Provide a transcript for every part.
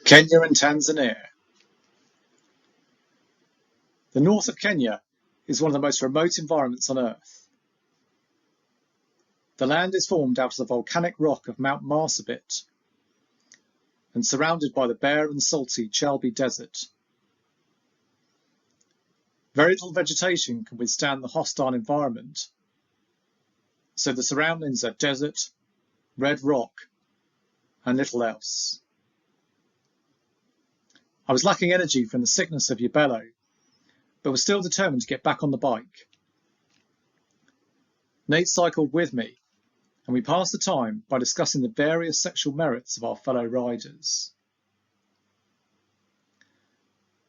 Kenya and Tanzania. The north of Kenya is one of the most remote environments on Earth. The land is formed out of the volcanic rock of Mount Marsabit and surrounded by the bare and salty Chalbi Desert. Very little vegetation can withstand the hostile environment, so the surroundings are desert, red rock, and little else. I was lacking energy from the sickness of Yabelo, but was still determined to get back on the bike. Nate cycled with me, and we passed the time by discussing the various sexual merits of our fellow riders.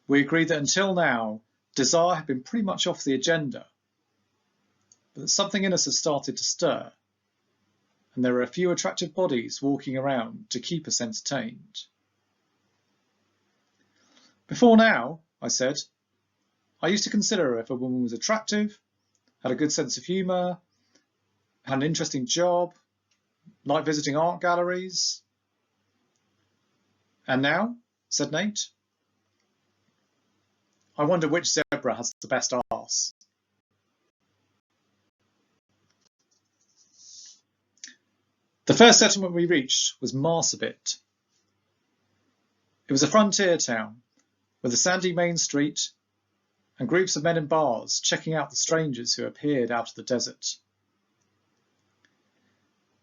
We agreed that until now, desire had been pretty much off the agenda, but that something in us had started to stir, and there were a few attractive bodies walking around to keep us entertained. Before now, I said, I used to consider if a woman was attractive, had a good sense of humour, had an interesting job, liked visiting art galleries. And now, said Nate, I wonder which zebra has the best arse. The first settlement we reached was Marsabit. It was a frontier town with a sandy main street and groups of men in bars checking out the strangers who appeared out of the desert.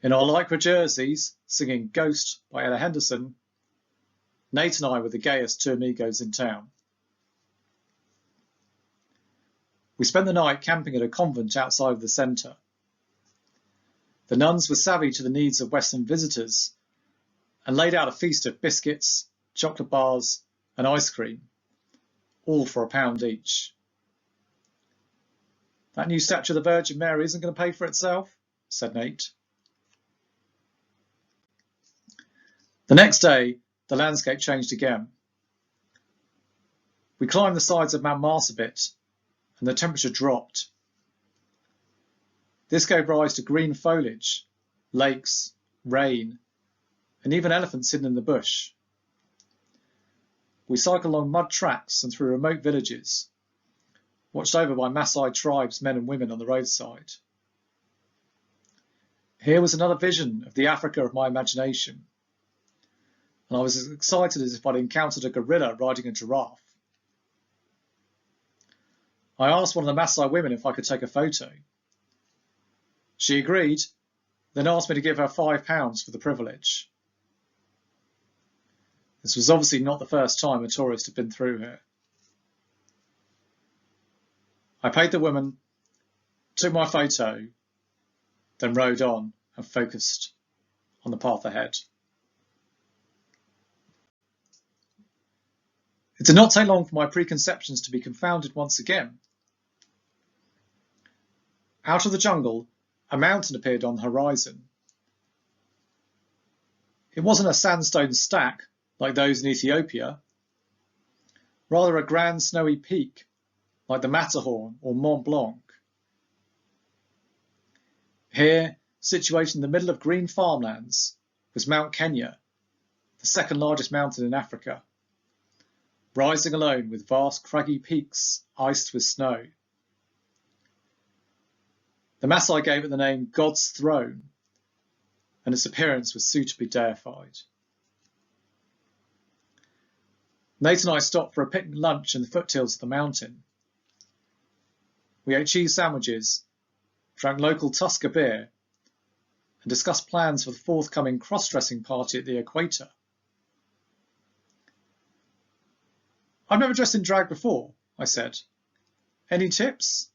In our lycra jerseys, singing Ghost by Ella Henderson, Nate and I were the gayest two amigos in town. We spent the night camping at a convent outside of the centre. The nuns were savvy to the needs of Western visitors and laid out a feast of biscuits, chocolate bars and ice cream, all for £1 each. That new statue of the Virgin Mary isn't going to pay for itself, said Nate. The next day, the landscape changed again. We climbed the sides of Mount Marsabit and the temperature dropped. This gave rise to green foliage, lakes, rain, and even elephants hidden in the bush. We cycled along mud tracks and through remote villages, watched over by Maasai tribes, men and women on the roadside. Here was another vision of the Africa of my imagination, and I was as excited as if I'd encountered a gorilla riding a giraffe. I asked one of the Maasai women if I could take a photo. She agreed, then asked me to give her £5 for the privilege. This was obviously not the first time a tourist had been through here. I paid the woman, took my photo, then rode on and focused on the path ahead. It did not take long for my preconceptions to be confounded once again. Out of the jungle, a mountain appeared on the horizon. It wasn't a sandstone stack like those in Ethiopia, rather a grand snowy peak like the Matterhorn or Mont Blanc. Here, situated in the middle of green farmlands, was Mount Kenya, the second largest mountain in Africa, rising alone with vast craggy peaks iced with snow. The Maasai gave it the name God's Throne, and its appearance was suitably deified. Nate and I stopped for a picnic lunch in the foothills of the mountain. We ate cheese sandwiches, drank local Tusker beer, and discussed plans for the forthcoming cross-dressing party at the equator. I've never dressed in drag before, I said. Any tips?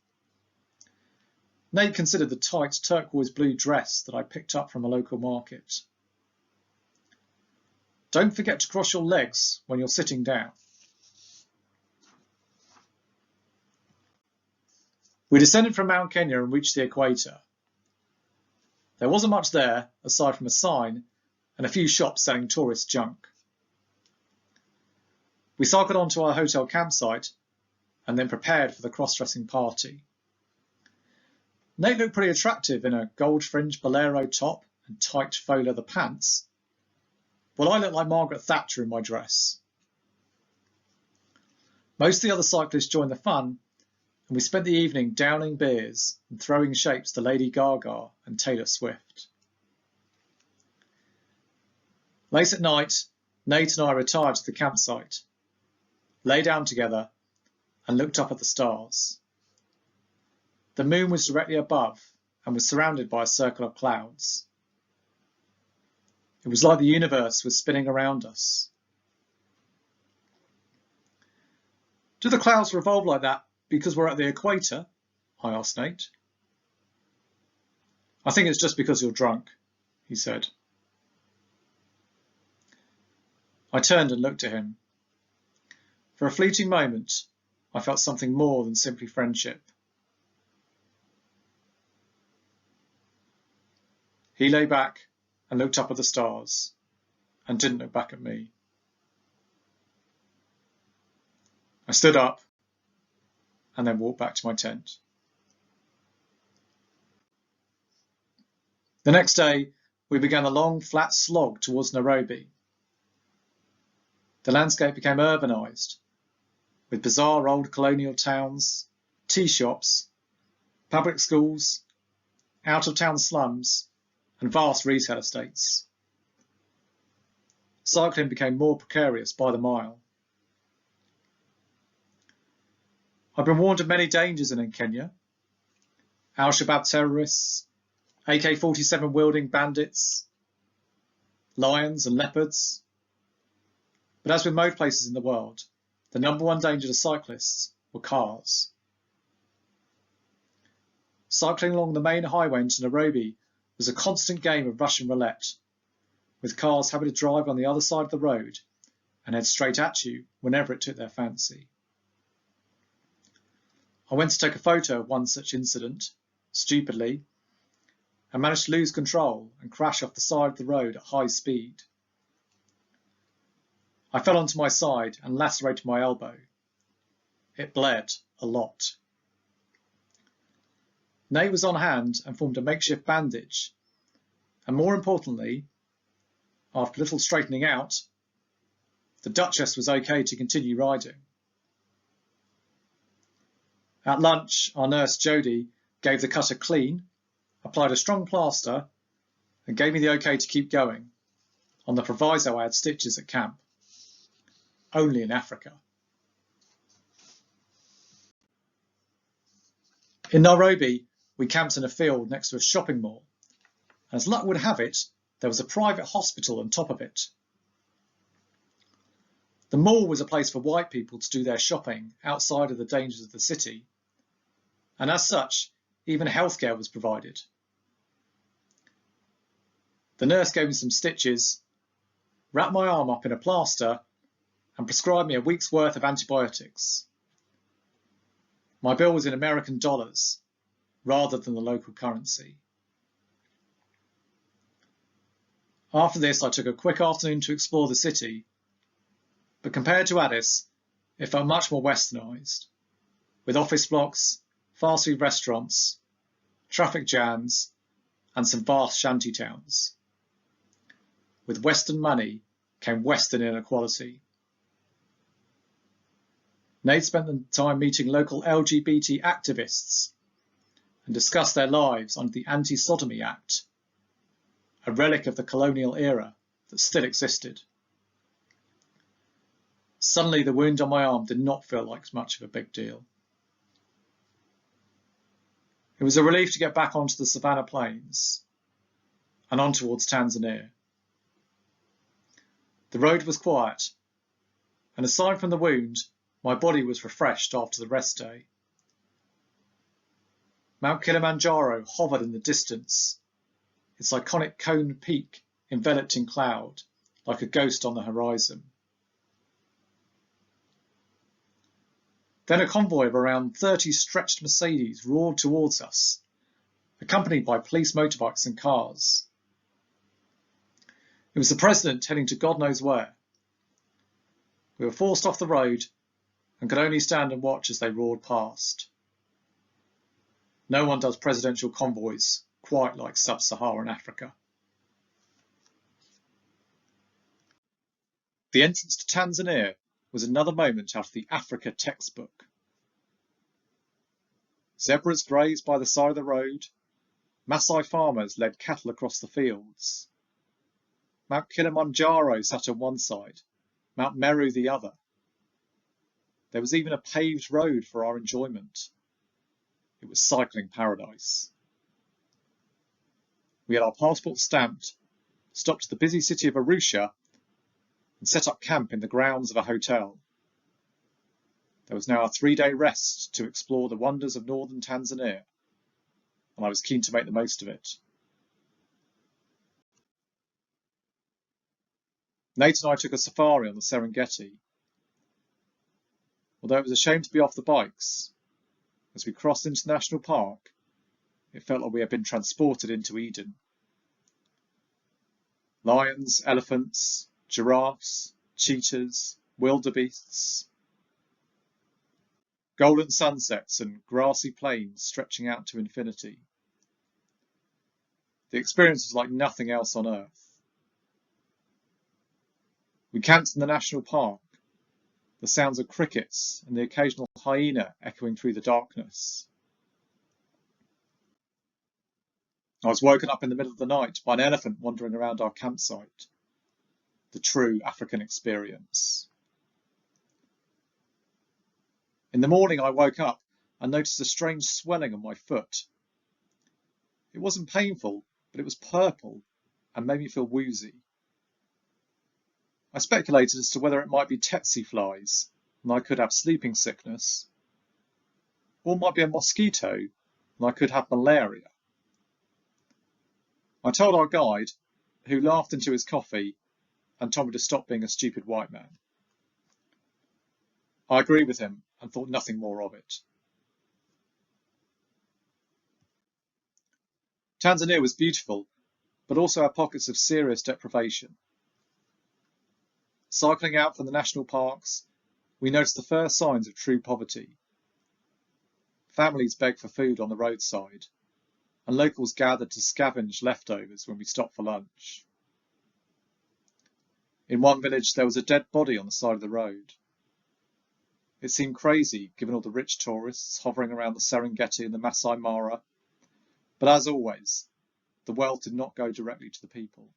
Nate considered the tight turquoise blue dress that I picked up from a local market. Don't forget to cross your legs when you're sitting down. We descended from Mount Kenya and reached the equator. There wasn't much there, aside from a sign and a few shops selling tourist junk. We cycled on to our hotel campsite and then prepared for the cross-dressing party. Nate looked pretty attractive in a gold-fringed bolero top and tight faux leather pants, Well, I looked like Margaret Thatcher in my dress. Most of the other cyclists joined the fun, and we spent the evening downing beers and throwing shapes to Lady Gaga and Taylor Swift. Late at night, Nate and I retired to the campsite, lay down together, and looked up at the stars. The moon was directly above and was surrounded by a circle of clouds. It was like the universe was spinning around us. Do the clouds revolve like that because we're at the equator? I asked Nate. I think it's just because you're drunk, he said. I turned and looked at him. For a fleeting moment, I felt something more than simply friendship. He lay back and looked up at the stars and didn't look back at me. I stood up and then walked back to my tent. The next day, we began a long, flat slog towards Nairobi. The landscape became urbanised, with bizarre old colonial towns, tea shops, public schools, out-of-town slums, and vast retail estates. Cycling became more precarious by the mile. I've been warned of many dangers in Kenya. Al-Shabaab terrorists, AK-47 wielding bandits, lions and leopards. But as with most places in the world, the number one danger to cyclists were cars. Cycling along the main highway into Nairobi was a constant game of Russian roulette, with cars having to drive on the other side of the road and head straight at you whenever it took their fancy. I went to take a photo of one such incident, stupidly, and managed to lose control and crash off the side of the road at high speed. I fell onto my side and lacerated my elbow. It bled a lot. Nate was on hand and formed a makeshift bandage, and more importantly, after a little straightening out, the Duchess was okay to continue riding. At lunch, our nurse Jodie gave the cut a clean, applied a strong plaster, and gave me the okay to keep going, on the proviso I had stitches at camp. Only in Africa. In Nairobi, we camped in a field next to a shopping mall, and as luck would have it, there was a private hospital on top of it. The mall was a place for white people to do their shopping outside of the dangers of the city, and as such, even healthcare was provided. The nurse gave me some stitches, wrapped my arm up in a plaster, and prescribed me a week's worth of antibiotics. My bill was in American dollars, rather than the local currency. After this, I took a quick afternoon to explore the city, but compared to Addis, it felt much more westernised, with office blocks, fast food restaurants, traffic jams, and some vast shanty towns. With Western money came Western inequality. Nate spent the time meeting local LGBT activists and discussed their lives under the Anti-Sodomy Act, a relic of the colonial era that still existed. Suddenly, the wound on my arm did not feel like much of a big deal. It was a relief to get back onto the Savannah Plains and on towards Tanzania. The road was quiet, and aside from the wound, my body was refreshed after the rest day. Mount Kilimanjaro hovered in the distance, its iconic cone peak enveloped in cloud, like a ghost on the horizon. Then a convoy of around 30 stretched Mercedes roared towards us, accompanied by police motorbikes and cars. It was the president heading to God knows where. We were forced off the road and could only stand and watch as they roared past. No one does presidential convoys quite like sub-Saharan Africa. The entrance to Tanzania was another moment out of the Africa textbook. Zebras grazed by the side of the road. Maasai farmers led cattle across the fields. Mount Kilimanjaro sat on one side, Mount Meru the other. There was even a paved road for our enjoyment. It was cycling paradise. We had our passports stamped, stopped at the busy city of Arusha, and set up camp in the grounds of a hotel. There was now a 3-day rest to explore the wonders of northern Tanzania, and I was keen to make the most of it. Nate and I took a safari on the Serengeti. Although it was a shame to be off the bikes, as we crossed into the national park, it felt like we had been transported into Eden. Lions, elephants, giraffes, cheetahs, wildebeests, golden sunsets and grassy plains stretching out to infinity. The experience was like nothing else on earth. We camped in the national park, the sounds of crickets and the occasional hyena echoing through the darkness. I was woken up in the middle of the night by an elephant wandering around our campsite. The true African experience. In the morning I woke up and noticed a strange swelling on my foot. It wasn't painful, but it was purple and made me feel woozy. I speculated as to whether it might be tsetse flies and I could have sleeping sickness, or it might be a mosquito and I could have malaria. I told our guide, who laughed into his coffee and told me to stop being a stupid white man. I agreed with him and thought nothing more of it. Tanzania was beautiful, but also had pockets of serious deprivation. Cycling out from the national parks, we noticed the first signs of true poverty. Families begged for food on the roadside, and locals gathered to scavenge leftovers when we stopped for lunch. In one village, there was a dead body on the side of the road. It seemed crazy, given all the rich tourists hovering around the Serengeti and the Masai Mara, but as always, the wealth did not go directly to the people.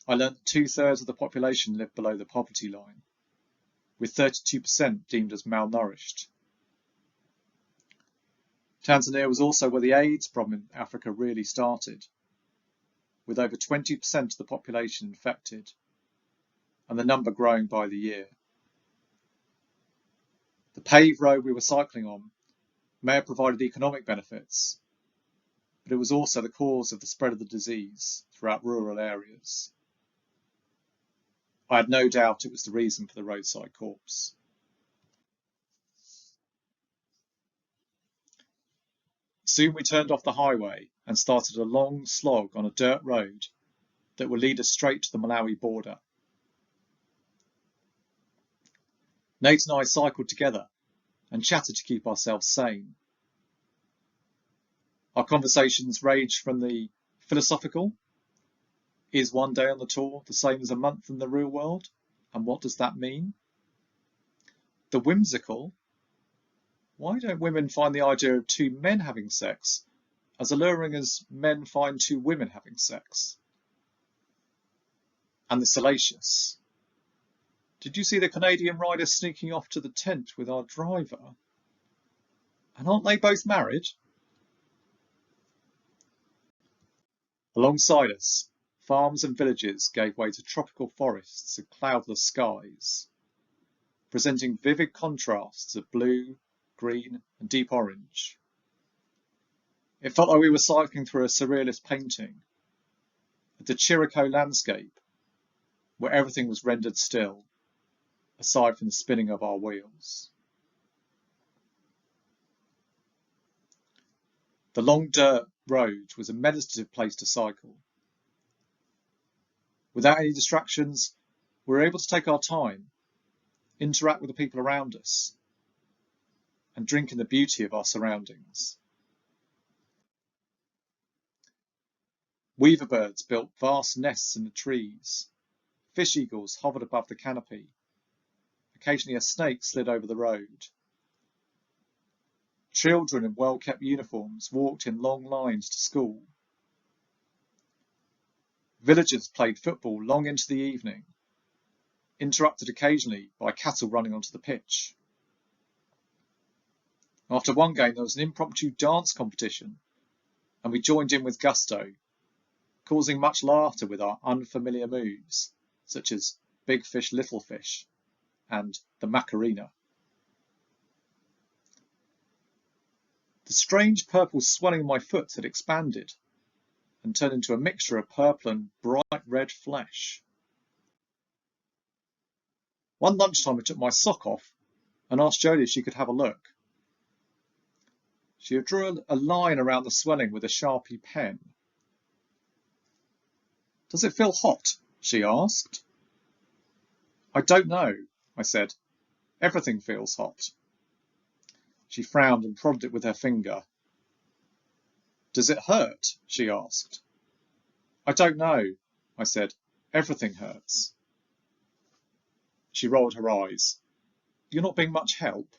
I learned that 2/3 of the population lived below the poverty line, with 32% deemed as malnourished. Tanzania was also where the AIDS problem in Africa really started, with over 20% of the population infected, and the number growing by the year. The paved road we were cycling on may have provided economic benefits, but it was also the cause of the spread of the disease throughout rural areas. I had no doubt it was the reason for the roadside corpse. Soon we turned off the highway and started a long slog on a dirt road that would lead us straight to the Malawi border. Nate and I cycled together and chatted to keep ourselves sane. Our conversations ranged from the philosophical, is one day on the tour the same as a month in the real world, and what does that mean? The whimsical, why don't women find the idea of 2 men having sex as alluring as men find 2 women having sex? And the salacious, did you see the Canadian rider sneaking off to the tent with our driver? And aren't they both married? Alongside us, farms and villages gave way to tropical forests and cloudless skies, presenting vivid contrasts of blue, green and deep orange. It felt like we were cycling through a surrealist painting, the Chirico landscape, where everything was rendered still, aside from the spinning of our wheels. The long dirt road was a meditative place to cycle. Without any distractions, we were able to take our time, interact with the people around us, and drink in the beauty of our surroundings. Weaver birds built vast nests in the trees, Fish eagles hovered above the canopy. Occasionally a snake slid over the road. Children in well-kept uniforms walked in long lines to school. Villagers played football long into the evening, interrupted occasionally by cattle running onto the pitch. After one game, there was an impromptu dance competition, and we joined in with gusto, causing much laughter with our unfamiliar moves, such as big fish, little fish, and the Macarena. The strange purple swelling of my foot had expanded and turned into a mixture of purple and bright red flesh. One lunchtime I took my sock off and asked Jodie if she could have a look. She drew a line around the swelling with a Sharpie pen. "Does it feel hot?" she asked. "I don't know," I said. "Everything feels hot." She frowned and prodded it with her finger. "Does it hurt?" she asked. "I don't know," I said. "Everything hurts." She rolled her eyes. "You're not being much help."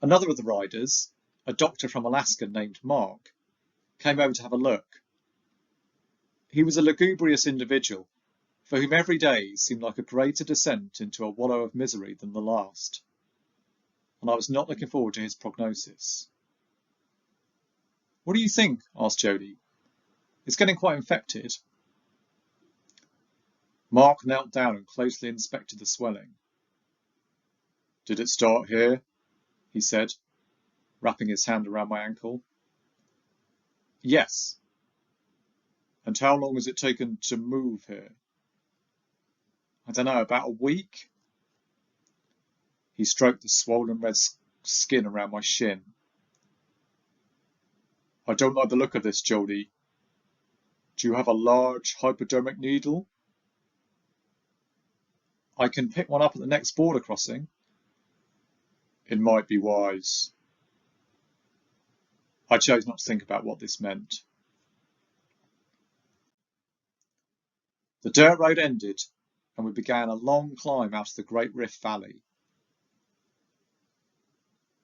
Another of the riders, a doctor from Alaska named Mark, came over to have a look. He was a lugubrious individual for whom every day seemed like a greater descent into a wallow of misery than the last, and I was not looking forward to his prognosis. "What do you think?" asked Jodie. "It's getting quite infected." Mark knelt down and closely inspected the swelling. "Did it start here?" he said, wrapping his hand around my ankle. "Yes." "And how long has it taken to move here?" "I don't know, about a week." He stroked the swollen red skin around my shin. "I don't like the look of this, Jodie. Do you have a large hypodermic needle?" "I can pick one up at the next border crossing." "It might be wise." I chose not to think about what this meant. The dirt road ended, and we began a long climb out of the Great Rift Valley.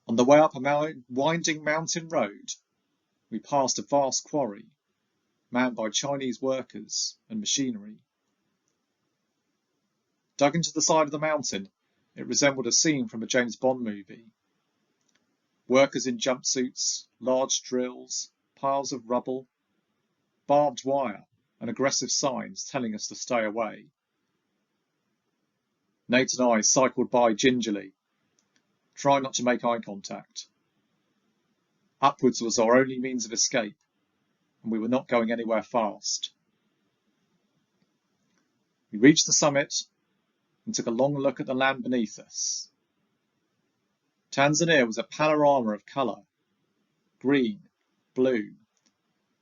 On the way up a winding mountain road, we passed a vast quarry, manned by Chinese workers and machinery. Dug into the side of the mountain, it resembled a scene from a James Bond movie. Workers in jumpsuits, large drills, piles of rubble, barbed wire, and aggressive signs telling us to stay away. Nate and I cycled by gingerly, trying not to make eye contact. Upwards was our only means of escape, and we were not going anywhere fast. We reached the summit and took a long look at the land beneath us. Tanzania was a panorama of colour: green, blue,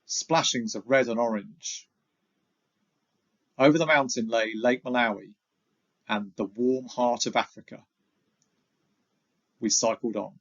splashings of red and orange. Over the mountain lay Lake Malawi and the warm heart of Africa. We cycled on.